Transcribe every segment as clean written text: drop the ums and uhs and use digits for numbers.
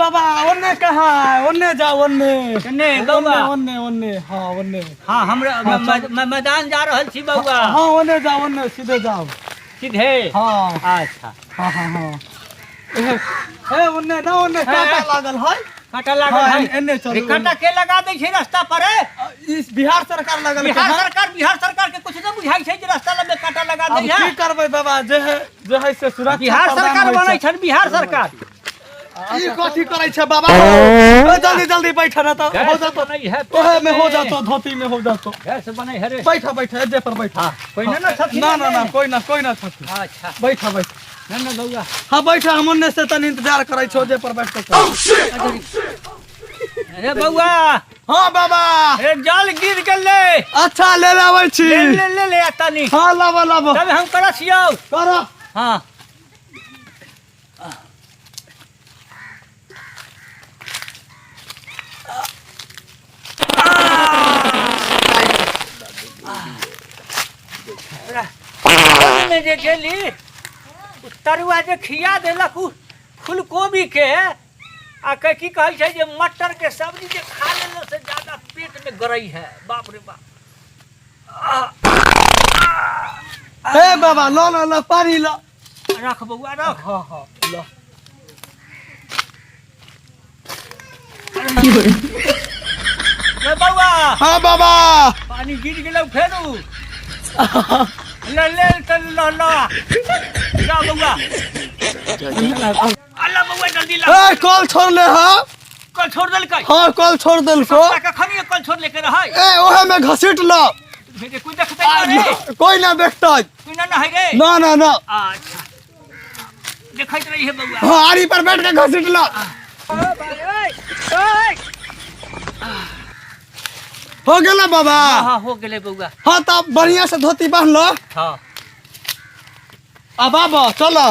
बाबा ओन्ने कहाँ है ओन्ने जाओ ओन्ने बउआ ओन्ने ओन्ने हाँ ओन्ने हाँ हमरा मैदान जा रहल छी बउआ हाँ ओन्ने जाओ ओन्ने सीधे जाओ सीधे हाँ अच्छा हाँ हाँ हाँ ए ओन्ने ना ओन्ने कांटा लागल है कांटा लागल है एन्ने चलो कांटा के लगा दै छै रास्ता पर इस बिहार सरकार लगल बिहार सरकार के कुछ न बुझाई छै जे रास्ता लगे कांटा लगा दै है की करबै बाबा जे है से सुरक्षा बिहार सरकार बनै छै बिहार सरकार ई कथी करै छै बाबा जल्दी जल्दी बैठ ना तो हो जातो नहीं है ओहे में हो जातो धोती में हो जातो ऐसे बनै है रे बैठा बैठा जे पर बैठा कोई ना छथि ना कोई ना छथि अच्छा बैठा ना बउआ हां बैठा हम ओन्ने से तनी इंतजार करै छौ जे पर बैठ के अरे बउआ हां बाबा अरे जाल गिर गेलै अच्छा ले लाबै छी ले तनी हां लाबो तब हम करऽ छियौ कर हां में जे गेली तरुआ जे खिया देलक फूलकोबी के आ की कहै छै जे मटर के सब्जी जे खा लेलो से ज्यादा पेट में गरई है बाप रे बाप ए बाबा लो पानी लो रख बउआ रख हां लो ले बउआ हां बाबा पानी गिर गेलौ फेरू ले जा बउआ अल्लाह बउआ जल्दी ला ए कल छोड़ ले कल छोड़ देलकै हां कल छोड़ देलको कखनी कल छोड़ लेके रहै ए ओहे में घसीट लो कोई देखतै रे कोई ना देखतै कोई ना है रे ना अच्छा देखैत रही है बउआ हां आरी पर बैठ के घसीट लो हो गेला बाबा हां हो गेले बउआ हां तब बढ़िया से धोती बांध लो हां अब बाबा चलो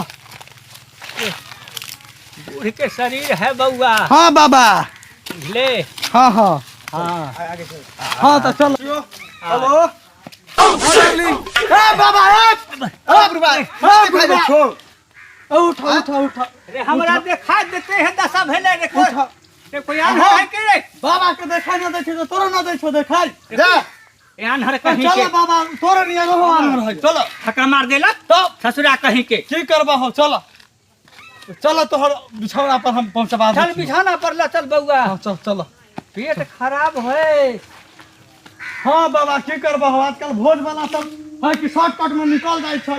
बूढ़ के शरीर है बउआ हां बाबा ले हां तो चलो हेलो ए बाबा ए छोड़ उठा रे हमरा देखा देते हैं दशा भेले रे कोई आन्हर है के रे बाबा के देखा ना देखे तो तोरा ना देखो देखाई जा ए आन्हर कहीं के चलो बाबा तोरे निया हो आन्हर है चलो थका मार देला तो ससुरा कहीं के की करबा हो चलो तोहर बिछौना पर हम पहुंचबा चल बिछौना पर ला चल बउआ चलो पेट खराब है हां बाबा की करबा हो आजकल भोज वाला सब है कि शॉर्टकट में निकल जाय छै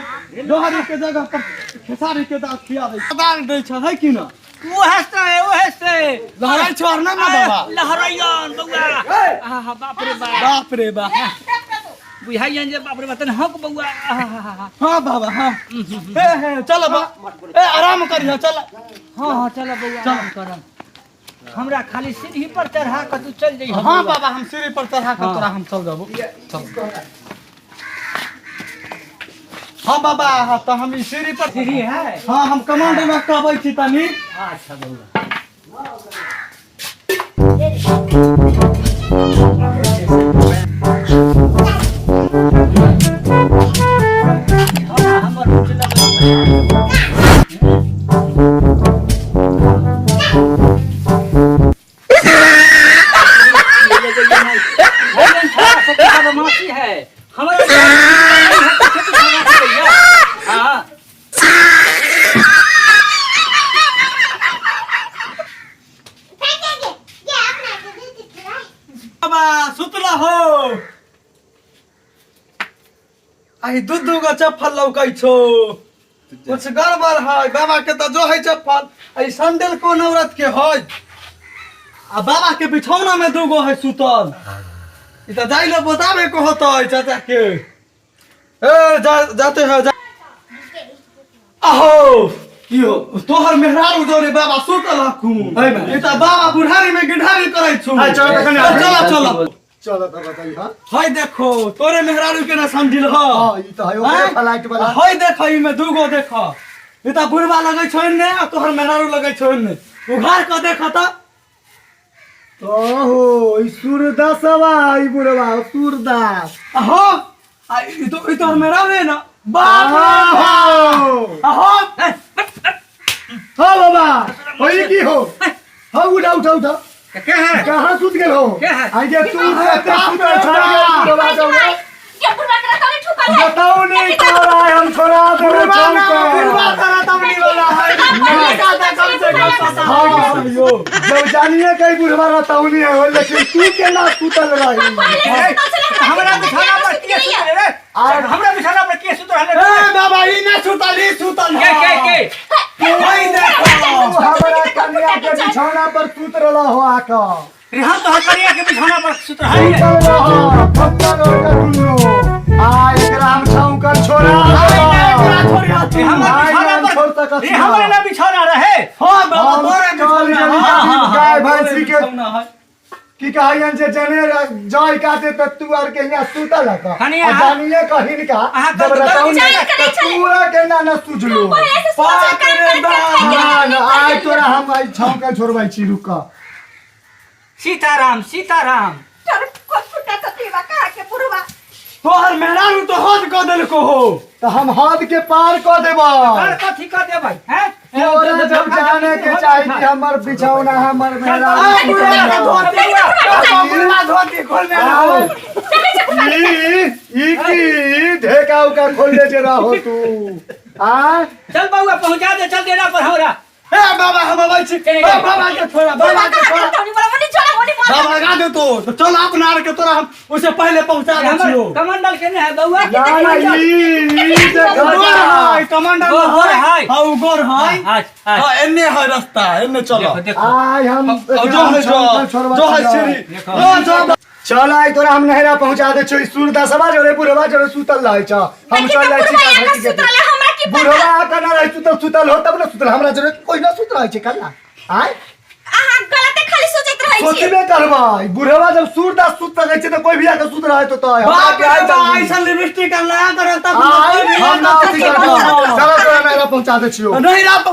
दोहरी के जगह पर खेसारी के दाल खिया दे छै है कि ना ओहे से लहराई छोड़ ना बाबा लहराइयन बउआ आहा बाप रे बाप बुझाइयन जे बाप रे बाप तने हक बउआ हां बाबा हां हे चल बा ए आराम करियो चल हां चल बउआ आराम कर हमरा खाली सीढ़ी पर चढ़ा के तू चल जइह हां बाबा हम सीढ़ी पर चढ़ा के तोरा हम चल जाबो चल हां बाबा हां तो हम ई सीढ़ी पर सीढ़ी है हां हम कमांड में कहबै छी तनी अच्छा बउआ सुतला हो आई दूध गो चप्पल लौकै छो कुछ गड़बड़ है बाबा के तो जो है चप्पल आई सैंडल कोन औरत के है आ बाबा के बिछौना में दूगो है सुतल ई तो जाइलो बतावे को होता है चाचा के ए जाते हैं आहो कियो तोहर मेहरारू जोरे बाबा सुतल हकू ई तो बाबा बुढ़ारी में गिढ़ारी करै छु चलो चलो तो बताई हां हाय देखो तोरे मेहरारू के ना समझिल हो हां ई तो है ओकरे फ्लाइट वाला हाय देखो ई में दूगो देखो ई तो बुढ़वा लगै छ ने आ तोहर मेहरारू लगै छ ने उघार के देखो त ओहो ई सूरदासवा ई बुढ़वा सूरदास आहो ई तो मेहरारू है ना बाप रे हां आहो हां बाबा होई की हो हाँ उठा उठा उठा क्या है कहाँ सूत गेल हो क्या है? आई जे तू रहते सूतल छोड़ गया बुढ़वा जाओ क्या बुढ़वा करा तौली ठुकल है बताओ नहीं क्या रहा है हम छोड़ा दे बुढ़वा करा तबली वाला है नहीं कहता कम से कम पता हाँ यो जब जानिए कई बुढ़वा रहता हूँ नहीं है लेकिन तू के ना सूतल रही हमरा बिछाना पर के सुत रे हमरा बिछाना पर के सुत रहले ए बाबा ई ना सुतल के भाई देखो तू हमारा कन्या के बिछौना पर सूत रहा हो आका रे हम तो हकरिया के बिछाना पर सुत रहले सूतल रहा पत्थर और कटुल्लो आ एकरा हम छाऊ कर छोड़ा रे हमरा बिछाना पर छोड़ तक रे हमरा ना बिछाना रहे हां बाबा तोरे गाय भैंसी के की कहियन से जने जय काटे त तू और के यहाँ सूतल का कनिया, जानिए कहिन का अहाँ जब तो बताऊं जान करे छले। पूरा के ना न सुझलो पहले से सोचा कर ना आज तोरा हम आई छाऊ के छोड़बाई छी रुक सीताराम सीताराम चल को फुटा ततीवा कहा के बुढ़वा तोहर मेहरारू तो हद क देलको हो तो हम हद के पार क देबा और कथी कर दे भाई हैं तोरा जब जाने के चाहिए कि हमर बिछौना हमर मेहरा बुढ़वा धोती खोलने रहो ई की ढेका उका खोल दे जे रहो तू आ चल बउआ पहुंचा दे चल देना पर हमरा ए बाबा हम आबै छी बाबा के छोड़ा बाबा के छोड़ा तौली बोला मनी छोड़ा मनी बाबा लगा दे तो चल अपना आर के तोरा हम उससे पहले पहुंचा दे हमर छियो कमंडल के है बउआ ना ई देखा गोर जा हाय कमांडर गोर हाय। हां गोर हाय आज आज हां एन्ने है रास्ता एन्ने चलो देखो देखो आय हम जो है जो है श्री जो चल आई तोरा हम नहरा पहुंचा दे छी सूरदा सभा जोरे बुढ़वा जोरे सुतल रहे छ हम चल जाय छी का भटी के सुतले हमरा की बुढ़वा का ना रहे सुतल हो तब ना सुतल हमरा जोरे कोई ना सुत रहे छ कल्ला आय आहा गलते खाली सोचत रहै छी सोचबे करबाई बुढ़वा जब सूरदा सुत रहे छ त कोई भी आके सुत रहे तो बाप रे बाप ऐसा लिपस्टिक लगा कर तब आय हम ना नहीं चलो तोरा नहरा पहुंचा दे छियो रात